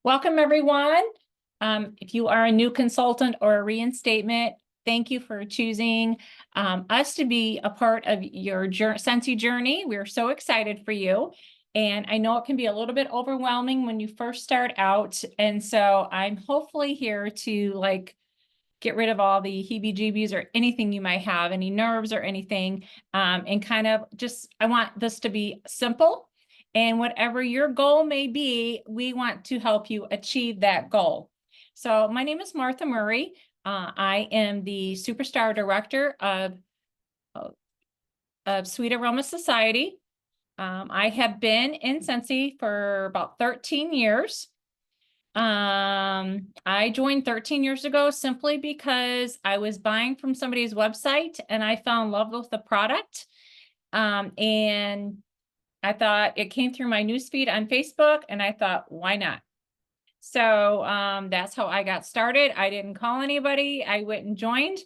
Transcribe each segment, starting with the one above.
Welcome, everyone. If you are a new consultant or a reinstatement, thank you for choosing us to be a part of your Scentsy journey. We're so excited for you. And I know it can be a little bit overwhelming when you first start out. And so I'm hopefully here to get rid of all the heebie-jeebies or anything you might have, any nerves or anything. And kind of I want this to be simple. And whatever your goal may be, we want to help you achieve that goal. So my name is Martha Murray. I am the Superstar Director of Sweet Aroma Society. I have been in Scentsy for about 13 years. I joined 13 years ago simply because I was buying from somebody's website and I fell in love with the product. And I thought it came through my newsfeed on Facebook and I thought, why not? So that's how I got started. I didn't call anybody. I went and joined.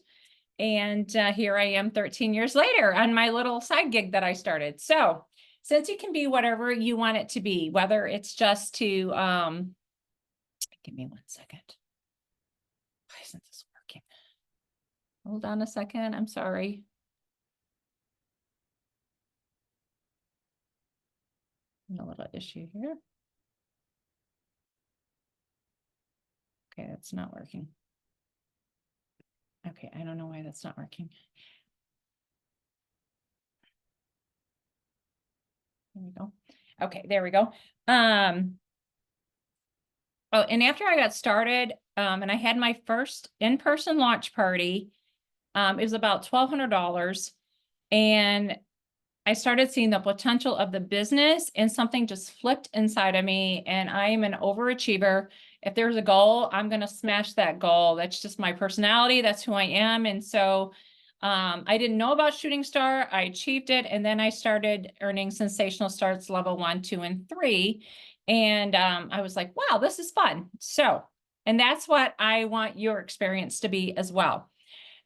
And here I am 13 years later on my little side gig that I started. So Scentsy can be whatever you want it to be, whether it's just to, give me 1 second. Why isn't this working? Hold on a second. I'm sorry. A little issue here. Okay, that's not working. Okay, I don't know why that's not working. There we go. Okay, there we go. Oh, and after I got started, and I had my first in-person launch party, it was about $1,200. And I started seeing the potential of the business and something just flipped inside of me. And I am an overachiever. If there's a goal, I'm going to smash that goal. That's just my personality. That's who I am. And so I didn't know about Shooting Star. I achieved it. And then I started earning Sensational Starts level 1, 2, and 3. And I was like, wow, this is fun. So, and that's what I want your experience to be as well.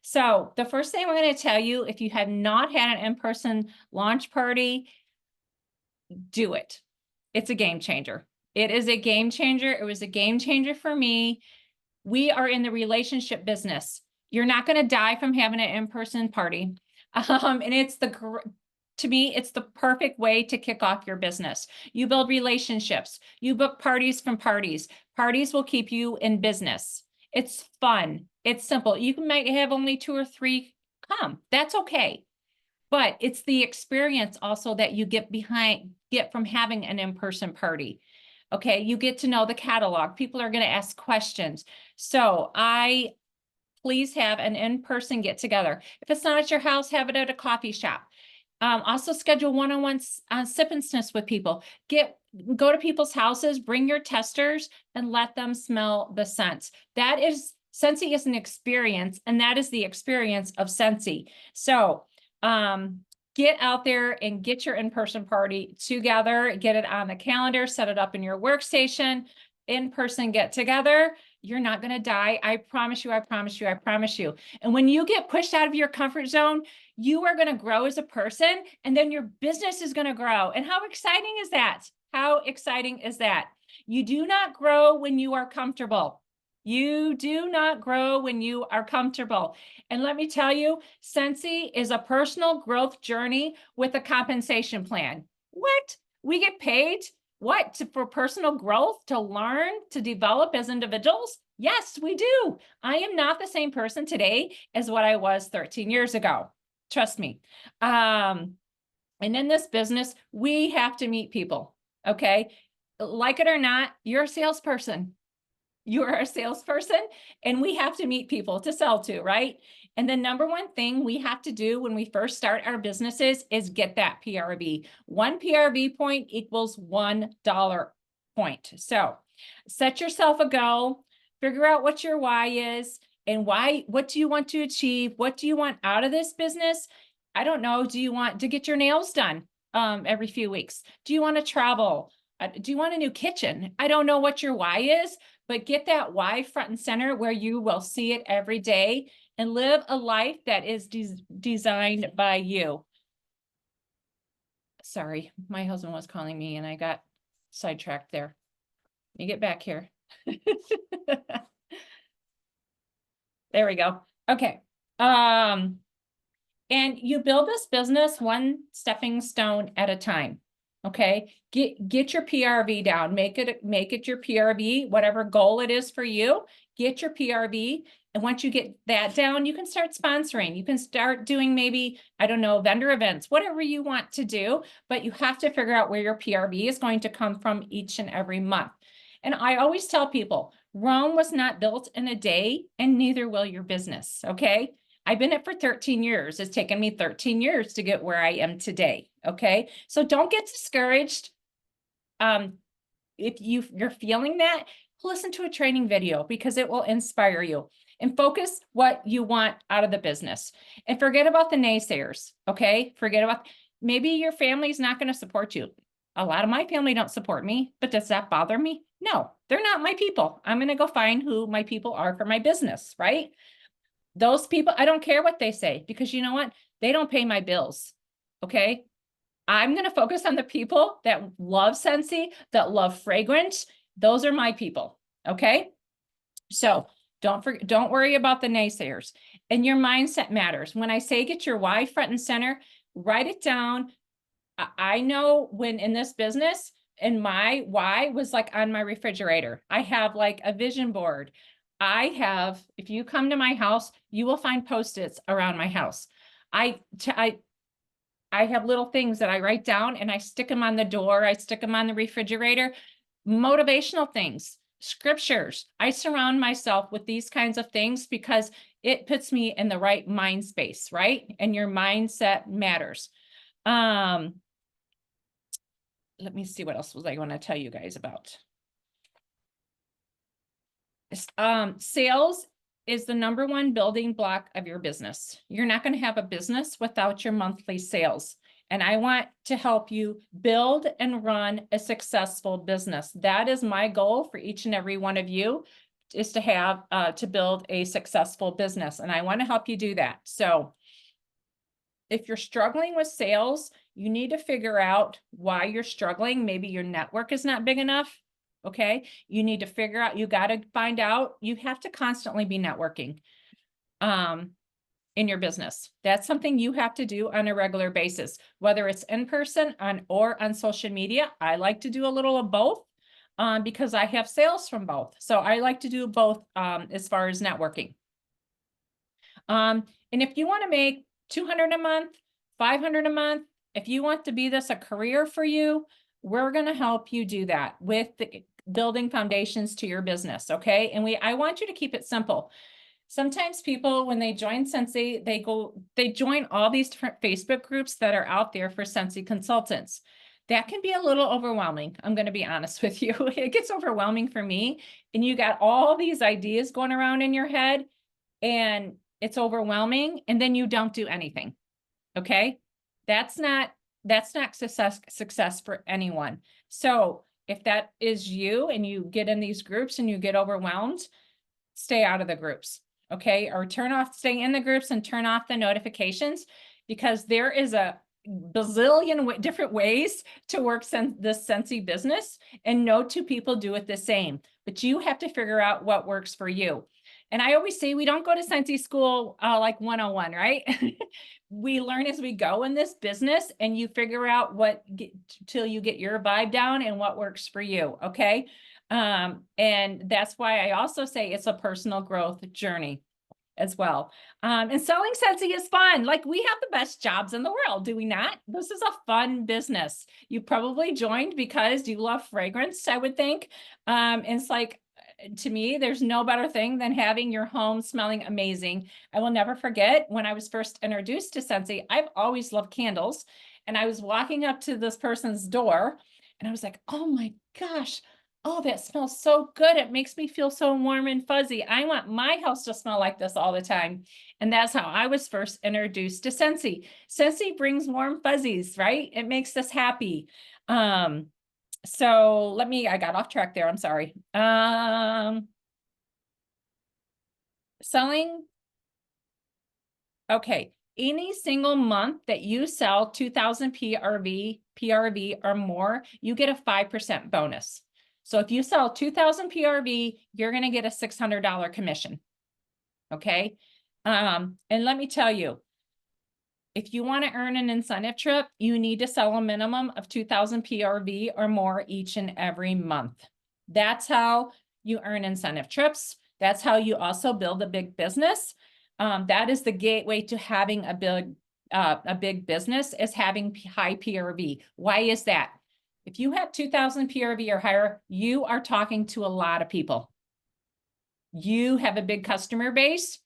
So the first thing I'm going to tell you, if you have not had an in-person launch party, do it. It's a game changer. It is a game changer. It was a game changer for me. We are in the relationship business. You're not going to die from having an in-person party. And to me, it's the perfect way to kick off your business. You build relationships. You book parties from parties. Parties will keep you in business. It's fun. It's simple. You might have only 2 or 3 come. That's okay. But it's the experience also that you get from having an in-person party. Okay, you get to know the catalog. People are going to ask questions. So please have an in-person get together. If it's not at your house, have it at a coffee shop. Also schedule one-on-one sip and sniffs with people. Go to people's houses, bring your testers, and let them smell the scents. Scentsy is an experience, and that is the experience of Scentsy. So get out there and get your in-person party together, get it on the calendar, set it up in your workstation, in-person get together. You're not going to die. I promise you, I promise you, I promise you. And when you get pushed out of your comfort zone, you are going to grow as a person, and then your business is going to grow. And how exciting is that? How exciting is that? You do not grow when you are comfortable. You do not grow when you are comfortable. And let me tell you, Scentsy is a personal growth journey with a compensation plan. What? We get paid? What? For personal growth, to learn, to develop as individuals? Yes, we do. I am not the same person today as what I was 13 years ago. Trust me. And in this business, we have to meet people. Okay. Like it or not, you're a salesperson. You are a salesperson, and we have to meet people to sell to, right? And the number one thing we have to do when we first start our businesses is get that PRV. 1 PRV point equals $1 point. So set yourself a goal, figure out what your why is, and what do you want to achieve? What do you want out of this business? I don't know. Do you want to get your nails done every few weeks? Do you want to travel? Do you want a new kitchen? I don't know what your why is, but get that why front and center where you will see it every day and live a life that is designed by you. Sorry, my husband was calling me and I got sidetracked there. Let me get back here. There we go. Okay. And you build this business one stepping stone at a time. Okay. Get your PRV down. Make it your PRV, whatever goal it is for you. Get your PRV. And once you get that down, you can start sponsoring. You can start doing maybe, I don't know, vendor events, whatever you want to do, but you have to figure out where your PRV is going to come from each and every month. And I always tell people, Rome was not built in a day, and neither will your business. Okay. I've been it for 13 years. It's taken me 13 years to get where I am today. Okay. So don't get discouraged. If you're feeling that, listen to a training video because it will inspire you, and focus what you want out of the business, and forget about the naysayers. Okay. Forget about, maybe your family's not going to support you. A lot of my family don't support me, but does that bother me? No, they're not my people. I'm going to go find who my people are for my business, right? Those people, I don't care what they say, because you know what? They don't pay my bills. Okay. I'm going to focus on the people that love Scentsy, that love fragrance. Those are my people. Okay. So don't worry about the naysayers, and your mindset matters. When I say get your why front and center, write it down. I know when in this business, and my why was like on my refrigerator. I have like a vision board. If you come to my house, you will find Post-its around my house. I have little things that I write down, and I stick them on the door. I stick them on the refrigerator. Motivational things, scriptures. I surround myself with these kinds of things because it puts me in the right mind space, right? And your mindset matters. Let me see, what else was I going to tell you guys about? Sales is the number one building block of your business. You're not going to have a business without your monthly sales. And I want to help you build and run a successful business. That is my goal for each and every one of you, is to have, to build a successful business. And I want to help you do that. So if you're struggling with sales, you need to figure out why you're struggling. Maybe your network is not big enough. Okay. You need to figure out, you got to find out, you have to constantly be networking in your business. That's something you have to do on a regular basis, whether it's in person or on social media. I like to do a little of both because I have sales from both. So I like to do both as far as networking. And if you want to make $200 a month, $500 a month, if you want to be this a career for you, we're going to help you do that with the building foundations to your business. Okay. And I want you to keep it simple. Sometimes people, when they join Scentsy, they join all these different Facebook groups that are out there for Scentsy consultants. That can be a little overwhelming. I'm going to be honest with you. It gets overwhelming for me. And you got all these ideas going around in your head, and it's overwhelming. And then you don't do anything. Okay. That's not success for anyone. So if that is you and you get in these groups and you get overwhelmed, stay out of the groups. Okay. Or stay in the groups and turn off the notifications, because there is a bazillion different ways to work this Scentsy business, and no two people do it the same, but you have to figure out what works for you. And I always say, we don't go to Scentsy school like 101, right? We learn as we go in this business, and you figure out till you get your vibe down and what works for you. Okay. And that's why I also say it's a personal growth journey as well. And selling Scentsy is fun. Like, we have the best jobs in the world, do we not? This is a fun business. You probably joined because you love fragrance, I would think. And it's like, to me, there's no better thing than having your home smelling amazing. I will never forget when I was first introduced to Scentsy. I've always loved candles. And I was walking up to this person's door, and I was like, oh my gosh, oh, that smells so good. It makes me feel so warm and fuzzy. I want my house to smell like this all the time. And that's how I was first introduced to Scentsy. Scentsy brings warm fuzzies, right? It makes us happy. So I got off track there. I'm sorry. Selling. Okay. Any single month that you sell 2,000 PRV or more, you get a 5% bonus. So if you sell 2,000 PRV, you're going to get a $600 commission. Okay. And let me tell you, if you want to earn an incentive trip, you need to sell a minimum of 2,000 PRV or more each and every month. That's how you earn incentive trips. That's how you also build a big business. That is the gateway to having a big business, is having high PRV. Why is that? If you have 2,000 PRV or higher, you are talking to a lot of people. You have a big customer base,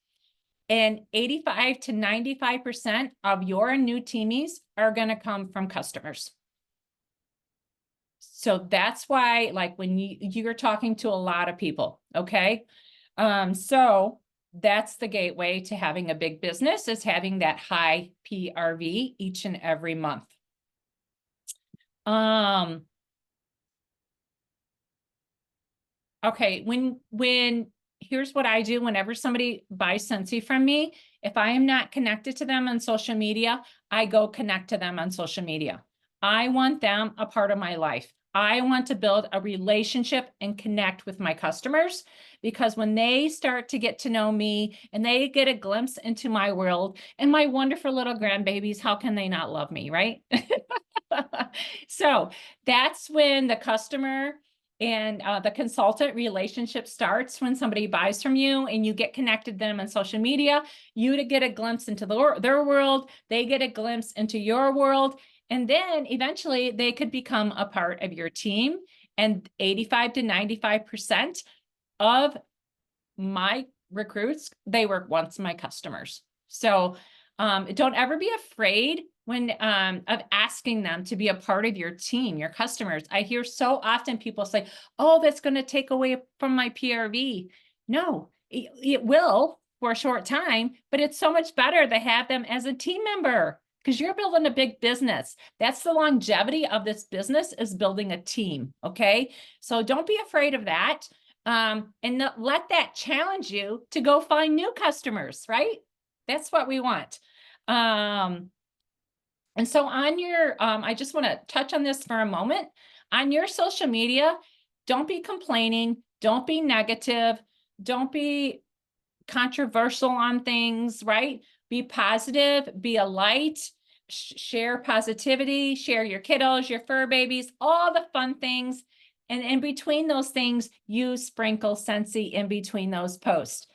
and 85 to 95% of your new teamies are going to come from customers. So that's why, like, when you're talking to a lot of people, okay? So that's the gateway to having a big business, is having that high PRV each and every month. Okay, here's what I do whenever somebody buys Scentsy from me. If I am not connected to them on social media, I go connect to them on social media. I want them a part of my life. I want to build a relationship and connect with my customers, because when they start to get to know me and they get a glimpse into my world and my wonderful little grandbabies, how can they not love me, right? So that's when the customer and the consultant relationship starts, when somebody buys from you and you get connected to them on social media. You to get a glimpse into their world, they get a glimpse into your world, and then eventually they could become a part of your team. And 85 to 95% of my recruits, they were once my customers. So don't ever be afraid when of asking them to be a part of your team, your customers. I hear so often people say, oh, that's going to take away from my PRV. No, it will for a short time, but it's so much better to have them as a team member, because you're building a big business. That's the longevity of this business, is building a team. Okay. So don't be afraid of that. And let that challenge you to go find new customers, right? That's what we want. And so on your, I just want to touch on this for a moment. On your social media, don't be complaining. Don't be negative. Don't be controversial on things, right? Be positive, be a light, share positivity, share your kiddos, your fur babies, all the fun things. And in between those things, you sprinkle Scentsy in between those posts.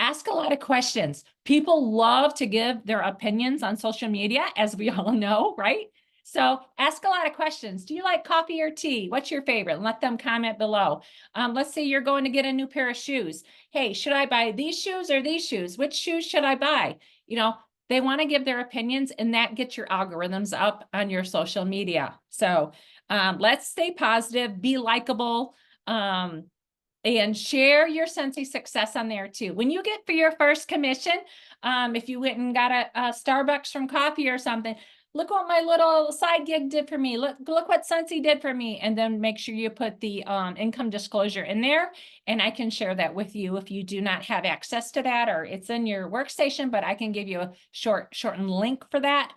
Ask a lot of questions. People love to give their opinions on social media, as we all know, right? So ask a lot of questions. Do you like coffee or tea? What's your favorite? Let them comment below. Let's say you're going to get a new pair of shoes. Hey, should I buy these shoes or these shoes? Which shoes should I buy? You know, they want to give their opinions, and that gets your algorithms up on your social media. So let's stay positive, be likable, and share your Scentsy success on there too. When you get for your first commission, if you went and got a Starbucks from coffee or something, look what my little side gig did for me. Look what Scentsy did for me. And then make sure you put the income disclosure in there, and I can share that with you if you do not have access to that, or it's in your workstation, but I can give you a shortened link for that.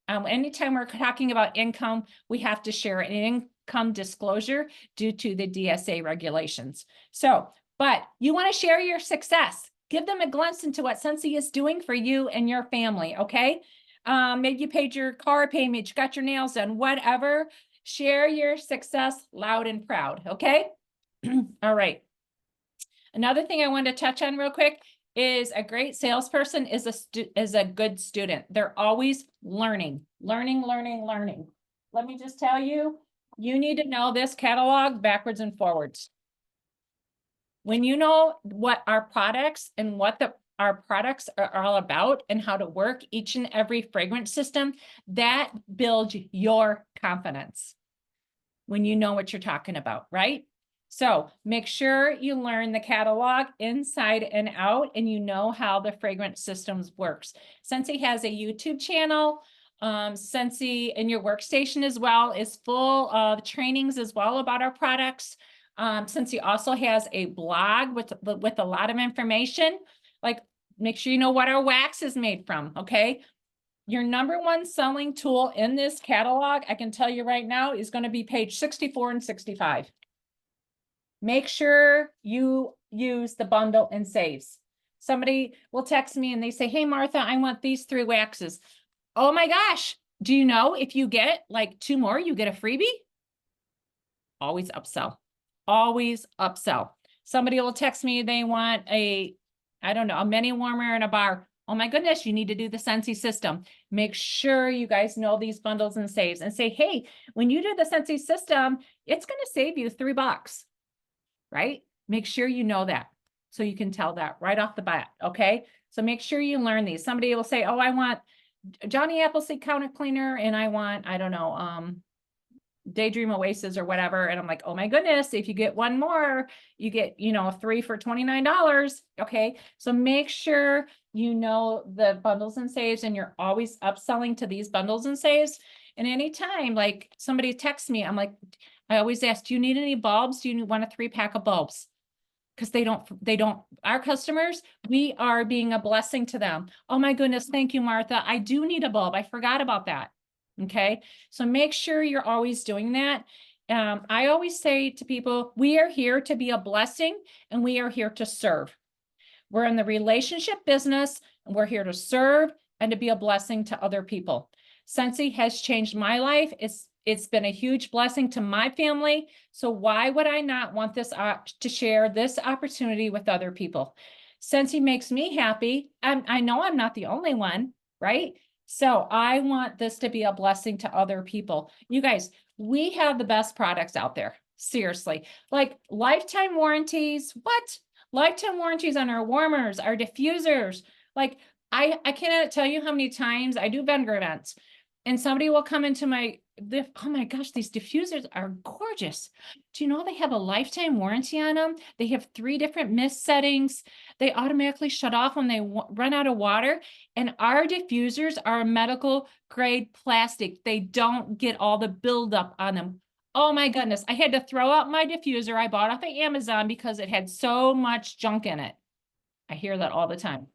Anytime we're talking about income, we have to share an income disclosure due to the DSA regulations. So, but you want to share your success. Give them a glimpse into what Scentsy is doing for you and your family, okay? Maybe you paid your car payment, you got your nails done, whatever. Share your success loud and proud, okay? All right. Another thing I wanted to touch on real quick is a great salesperson is a good student. They're always learning. Let me just tell you, you need to know this catalog backwards and forwards. When you know what our products and what our products are all about and how to work each and every fragrance system, that builds your confidence when you know what you're talking about, right? So make sure you learn the catalog inside and out, and you know how the fragrance systems works. Scentsy has a YouTube channel. Scentsy in your workstation as well is full of trainings as well about our products. Scentsy also has a blog with a lot of information. Like, make sure you know what our wax is made from, okay? Your #1 selling tool in this catalog, I can tell you right now, is going to be page 64 and 65. make sure you use the bundle and saves. Somebody will text me and they say, hey, Martha, I want these 3 waxes. Oh my gosh. Do you know if you get like 2 more, you get a freebie? Always upsell. Always upsell. Somebody will text me, they want a, I don't know, a mini warmer and a bar. Oh my goodness, you need to do the Scentsy system. Make sure you guys know these bundles and saves and say, hey, when you do the Scentsy system, it's going to save you $3, right? Make sure you know that. So you can tell that right off the bat. Okay. So make sure you learn these. Somebody will say, oh, I want Johnny Appleseed counter cleaner and I want, I don't know, Daydream Oasis or whatever. And I'm like, oh my goodness, if you get 1 more, you get, 3 for $29. Okay. So make sure you know the bundles and saves and you're always upselling to these bundles and saves. And anytime like somebody texts me, I'm like, I always ask, do you need any bulbs? Do you want a 3-pack of bulbs? Because they don't, our customers, we are being a blessing to them. Oh my goodness. Thank you, Martha. I do need a bulb. I forgot about that. Okay. So make sure you're always doing that. I always say to people, we are here to be a blessing and we are here to serve. We're in the relationship business and we're here to serve and to be a blessing to other people. Scentsy has changed my life. It's been a huge blessing to my family. So why would I not want this to share this opportunity with other people? Scentsy makes me happy. I know I'm not the only one, right? So I want this to be a blessing to other people. You guys, we have the best products out there. Seriously, like lifetime warranties. What? Lifetime warranties on our warmers, our diffusers. Like I cannot tell you how many times I do vendor events and somebody will come into oh my gosh, these diffusers are gorgeous. Do you know they have a lifetime warranty on them? They have 3 different mist settings. They automatically shut off when they run out of water. And our diffusers are medical grade plastic. They don't get all the buildup on them. Oh my goodness. I had to throw out my diffuser I bought off of Amazon because it had so much junk in it. I hear that all the time.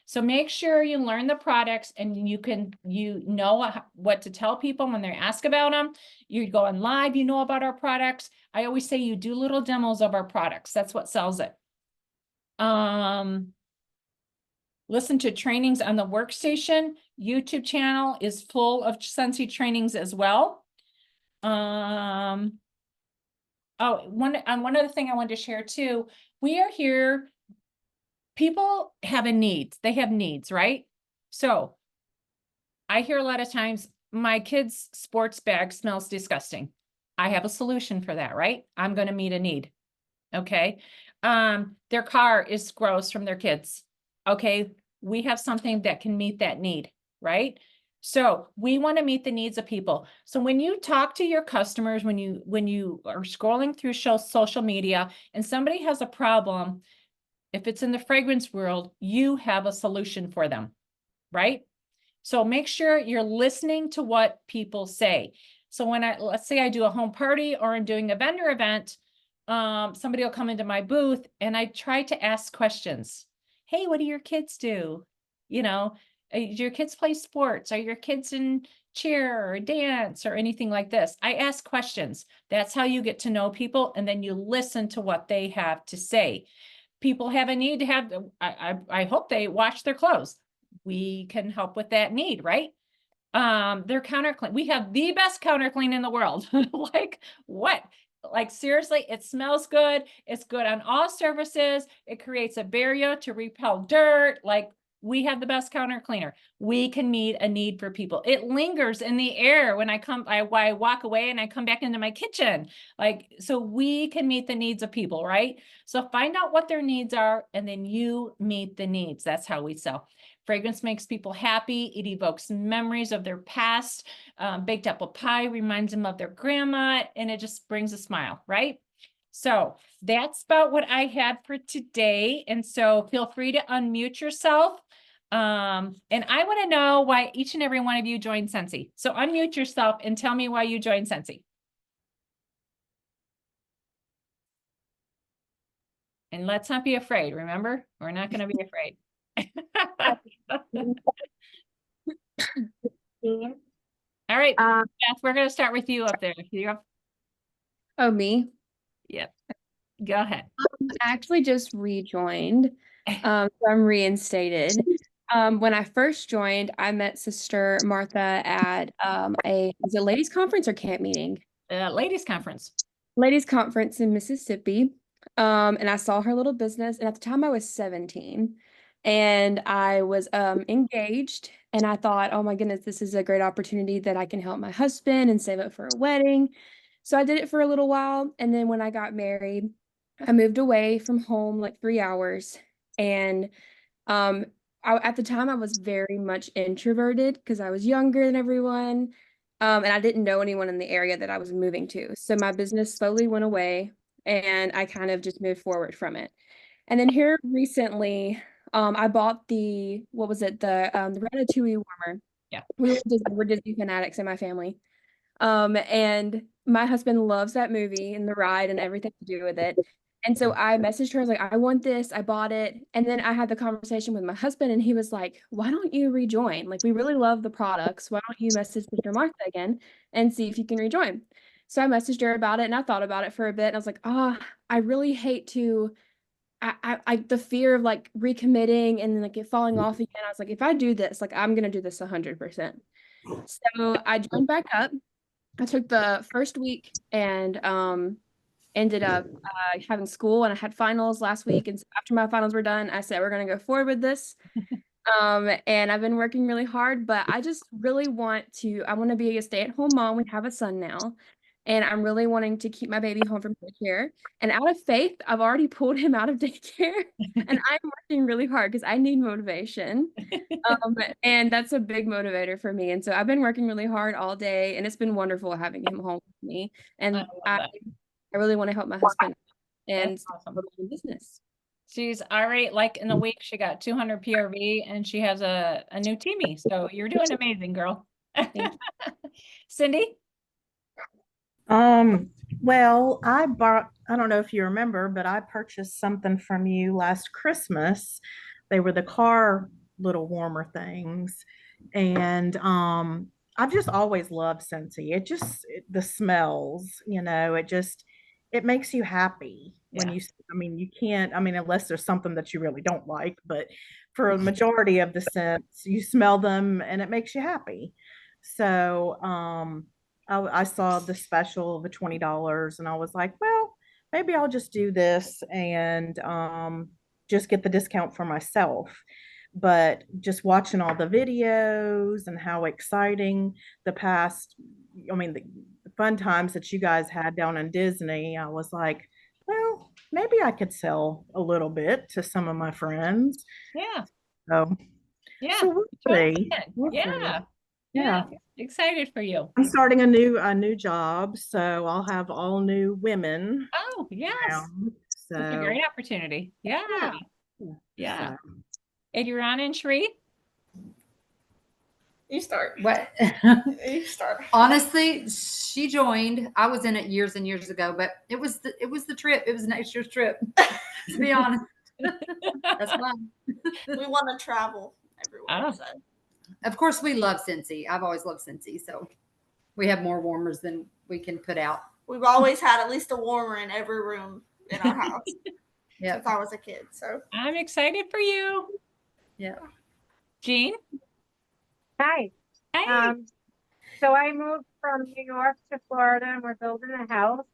So make sure you learn the products and you know what to tell people when they ask about them. You go on live, you know about our products. I always say you do little demos of our products. That's what sells it. Listen to trainings on the workstation. YouTube channel is full of Scentsy trainings as well. Oh, one other thing I wanted to share too. We are here. People have a need. They have needs, right? So I hear a lot of times my kid's sports bag smells disgusting. I have a solution for that, right? I'm going to meet a need. Okay. Their car is gross from their kids. Okay. We have something that can meet that need, right? So we want to meet the needs of people. So when you talk to your customers, when you are scrolling through social media and somebody has a problem, if it's in the fragrance world, you have a solution for them, right? So make sure you're listening to what people say. So when let's say I do a home party or I'm doing a vendor event, somebody will come into my booth and I try to ask questions. Hey, what do your kids do? Do your kids play sports? Are your kids in cheer or dance or anything like this? I ask questions. That's how you get to know people. And then you listen to what they have to say. People have a need to have, I hope they wash their clothes. We can help with that need, right? Their counter clean. We have the best counter clean in the world. Like what? Like seriously, it smells good. It's good on all surfaces. It creates a barrier to repel dirt. Like we have the best counter cleaner. We can meet a need for people. It lingers in the air when I walk away and I come back into my kitchen. Like, so we can meet the needs of people, right? So find out what their needs are and then you meet the needs. That's how we sell. Fragrance makes people happy. It evokes memories of their past. Baked apple pie reminds them of their grandma and it just brings a smile, right? So that's about what I had for today. And so feel free to unmute yourself. And I want to know why each and every one of you joined Scentsy. So unmute yourself and tell me why you joined Scentsy. And let's not be afraid. Remember, we're not going to be afraid. All right, Beth, we're going to start with you up there. Oh, me? Yep. Go ahead. I actually just rejoined. So I'm reinstated. When I first joined, I met Sister Martha at was it ladies conference or camp meeting? Ladies conference. Ladies conference in Mississippi. And I saw her little business, and at the time I was 17, and I was engaged, and I thought, oh my goodness, this is a great opportunity that I can help my husband and save up for a wedding. So I did it for a little while, and then when I got married, I moved away from home like 3 hours, and um, at the time, I was very much introverted because I was younger than everyone, and I didn't know anyone in the area that I was moving to. So my business slowly went away, and I kind of just moved forward from it. And then here recently, I bought what was it, the Ratatouille warmer. Yeah. We're Disney fanatics in my family. And my husband loves that movie and the ride and everything to do with it. And so I messaged her, I was like, I want this, I bought it. And then I had the conversation with my husband, and he was like, why don't you rejoin? Like, we really love the products. Why don't you message Sister Martha again and see if you can rejoin? So I messaged her about it, and I thought about it for a bit. And I was like, I really hate to, the fear of like recommitting and then like it falling off again. I was like, if I do this, like, I'm going to do this 100%. So I joined back up. I took the first week and ended up having school, and I had finals last week. And so after my finals were done, I said, we're going to go forward with this. And I've been working really hard, but I just really I want to be a stay-at-home mom. We have a son now, and I'm really wanting to keep my baby home from daycare. And out of faith, I've already pulled him out of daycare, and I'm working really hard because I need motivation. And that's a big motivator for me. And so I've been working really hard all day, and it's been wonderful having him home with me. I And love I, that. I really want to help my husband That's and awesome. start a business. She's already like in a week, she got 200 PRV and she has a new teamie. So you're doing amazing, girl. Thank Cindy? Um, well, I don't know if you remember, but I purchased something from you last Christmas. They were the car little warmer things. And I've just always loved Scentsy. The smells, it makes you happy when Yeah. I mean, you can't, I mean, unless there's something that you really don't like, but for a majority of the scents, you smell them and it makes you happy. So, I saw the special of the $20 and I was like, well, maybe I'll just do this and just get the discount for myself. But just watching all the videos and how exciting the past, I mean, the fun times that you guys had down in Disney, I was like, well, maybe I could sell a little bit to some of my friends. Yeah. So, Yeah. so we'll Totally see. can. We'll see. Yeah. Yeah. Yeah. Excited for you. I'm starting a new job, so I'll have all new women Oh, yes. around. That's a So great opportunity. Yeah. yeah, Yeah. so Adriana and Shree? You start. What? You start. Honestly, she joined. I was in it years and years ago, but it was the trip. It was next year's trip. To be honest, that's fun. We want to travel everywhere. Oh. So Of course, we love Scentsy. I've always loved Scentsy, so we have more warmers than we can put out. we've always had at least a warmer in every room in our house Yeah, since I was a kid. So I'm excited for you. yeah. Jean? Hi. Hey. So I moved from New York to Florida, and we're building a house.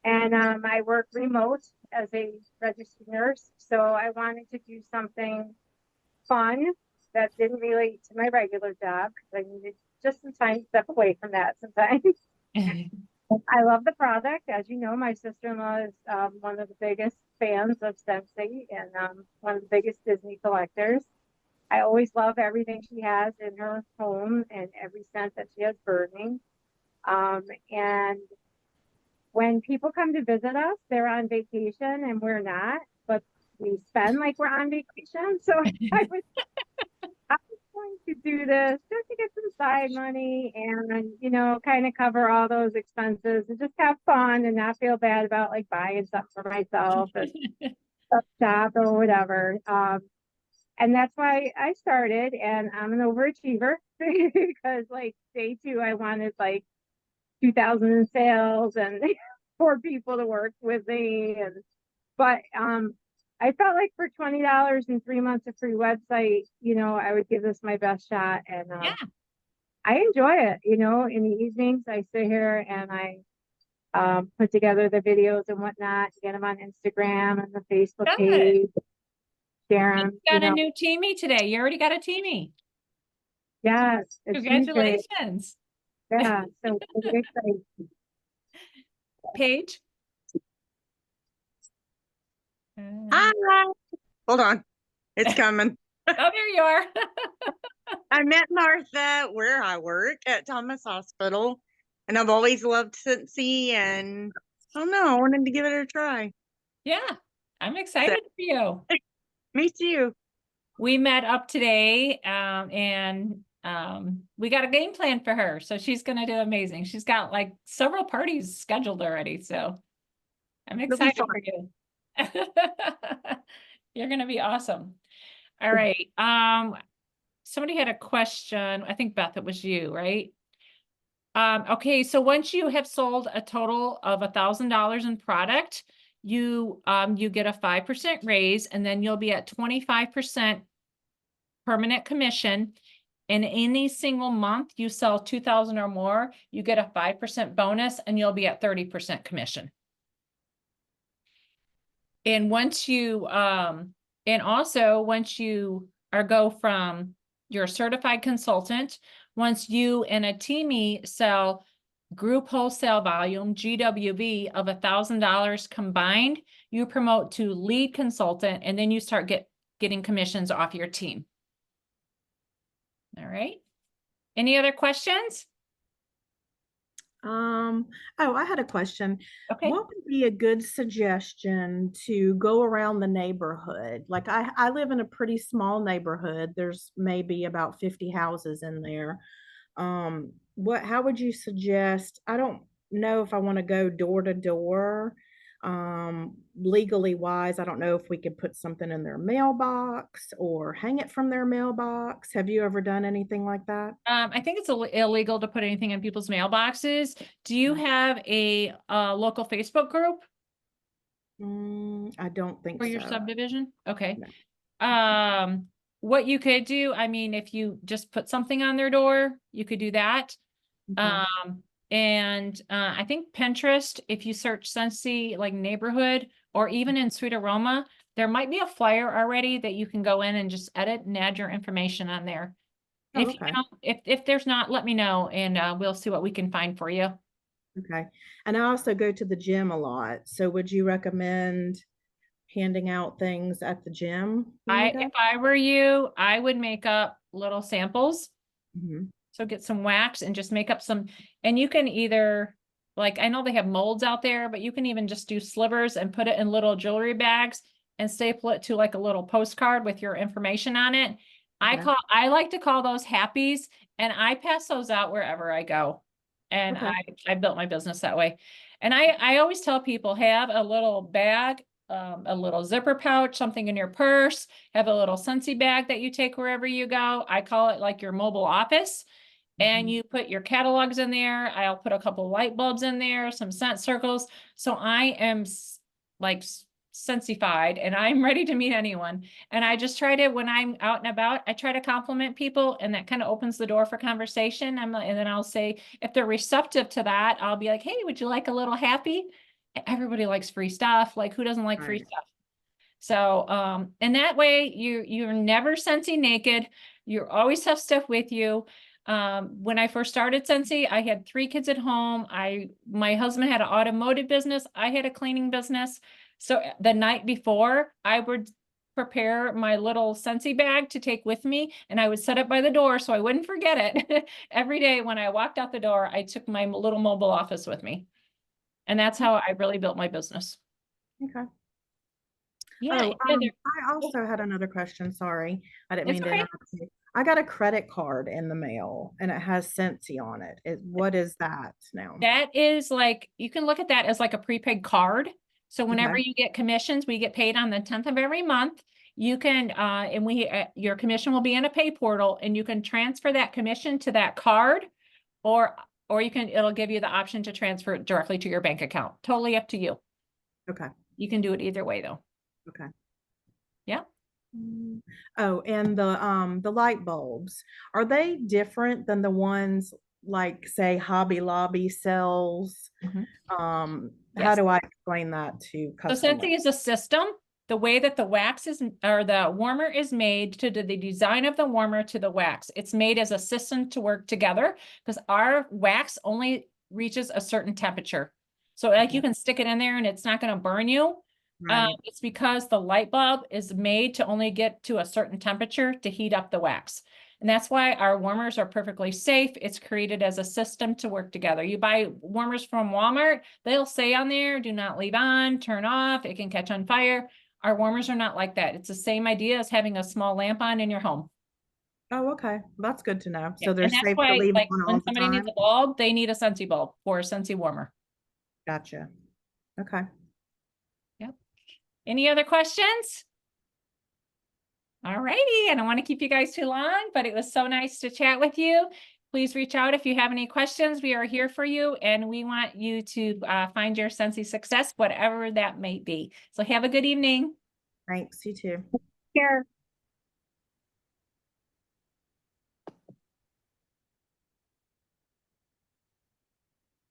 And I work remote as a registered nurse. So I wanted to do something fun that didn't relate to my regular job because I needed just some time to step away from that sometimes. I love the product. As you know, my sister-in-law is one of the biggest fans of Scentsy and one of the biggest Disney collectors. I always love everything she has in her home and every scent that she has burning. And when people come to visit us, they're on vacation and we're not, but we spend like we're on vacation. So I was going to do this just to get some side money and, kind of cover all those expenses and just have fun and not feel bad about like buying stuff for myself and shop or whatever. And that's why I started, and I'm an overachiever because like day two, I wanted like 2,000 in sales and poor people to work with me. But I felt like for $20 and 3 months of free website, I would give this my best shot. And Yeah. I enjoy it. In the evenings, I sit here and I put together the videos and whatnot, get them on Instagram and the Facebook Good. page, share You them. got a new teamie today. You already got a teamie. Yes, it's Tuesday. Congratulations. Yeah, so pretty excited. Paige. Hi. Hold on. It's coming. Oh, there you are. I met Martha where I work at Thomas Hospital, and I've always loved Scentsy, and I don't know, I wanted to give it a try. Yeah, I'm excited for you. Me too. We met up today, and we got a game plan for her. So she's gonna do amazing. She's got like several parties scheduled already. So I'm It'll be excited fun. for you. You're gonna be awesome. All right. Somebody had a question. I think Beth, it was you, right? Okay, so once you have sold a total of $1,000 in product, you get a 5% raise, and then you'll be at 25% permanent commission. And any single month you sell 2,000 or more, you get a 5% bonus, and you'll be at 30% commission. And once you and also once you go from your certified consultant, once you and a teamie sell group wholesale volume, GWV, of $1,000 combined, you promote to lead consultant, and then you start getting commissions off your team. All right. Any other questions? Oh, I had a question. Okay. What would be a good suggestion to go around the neighborhood? Like I live in a pretty small neighborhood. There's maybe about 50 houses in there. How would you suggest? I don't know if I want to go door to door. Legally wise, I don't know if we could put something in their mailbox or hang it from their mailbox. Have you ever done anything like that? I think it's illegal to put anything in people's mailboxes. Do you have a local Facebook group I don't think for your so. subdivision? Okay. No. What you could do, I mean, if you just put something on their door, you could do that. Okay. And I think Pinterest, if you search Scentsy like neighborhood, or even in Sweet Aroma, there might be a flyer already that you can go in and just edit and add your information on there. Oh, If okay. you don't, if there's not, let me know, and we'll see what we can find for you. Okay. And I also go to the gym a lot. So would you recommend handing out things at the gym when you go? If I were you, I would make up little samples. Mhm. So get some wax and just make up some, and you can either, like, I know they have molds out there, but you can even just do slivers and put it in little jewelry bags and staple it to like a little postcard with your information on it. Okay. I like to call those happies, and I pass those out wherever I go. And Okay. I built my business that way. And I always tell people, have a little bag, a little zipper pouch, something in your purse, have a little Scentsy bag that you take wherever you go. I call it like your mobile office. And Mhm. you put your catalogs in there. I'll put a couple light bulbs in there, some scent circles. So I am like Scentsified, and I'm ready to meet anyone. And I just try to, when I'm out and about, I try to compliment people, and that kind of opens the door for conversation. And then I'll say, if they're receptive to that, I'll be like, hey, would you like a little happy? Everybody likes free stuff. Like, who doesn't like free Right. stuff? So, and that way you're never Scentsy naked. You always have stuff with you. When I first started Scentsy, I had 3 kids at home. My husband had an automotive business. I had a cleaning business. So the night before, I would prepare my little Scentsy bag to take with me, and I would set it by the door so I wouldn't forget it. Every day when I walked out the door, I took my little mobile office with me. And that's how I really built my business. Okay. Yeah. Oh, yeah, I also had another question. Sorry. I didn't It's mean to okay. interrupt you. I got a credit card in the mail and it has Scentsy on it. What is that now? That is like, you can look at that as like a prepaid card. So whenever Okay. you get commissions, we get paid on the 10th of every month. You can, your commission will be in a pay portal, and you can transfer that commission to that card, or or it'll give you the option to transfer it directly to your bank account. Totally up to you. Okay. You can do it either way though. Okay. Yeah. Oh, and the light bulbs, are they different than the ones like say Hobby Lobby sells? Mhm. How Yes. do I explain that to So customers? Scentsy is a system. The way that the wax is, or the warmer is made to the design of the warmer to the wax. It's made as a system to work together because our wax only reaches a certain temperature. So like you can stick it in there and it's not going to burn you. Right. It's because the light bulb is made to only get to a certain temperature to heat up the wax. And that's why our warmers are perfectly safe. It's created as a system to work together. You buy warmers from Walmart, they'll say on there, do not leave on, turn off, it can catch on fire. Our warmers are not like that. It's the same idea as having a small lamp on in your home. Oh, okay. That's good to know. Yeah, So they're and that's safe to why, leave like, on all when the somebody needs time? a bulb, they need a Scentsy bulb or a Scentsy warmer. Gotcha. Okay. Any other questions? All righty, I don't want to keep you guys too long, but it was so nice to chat with you. Please reach out if you have any questions. We are here for you, and we want you to find your Scentsy success, whatever that may be. So have a good evening. Thanks. You too. Here.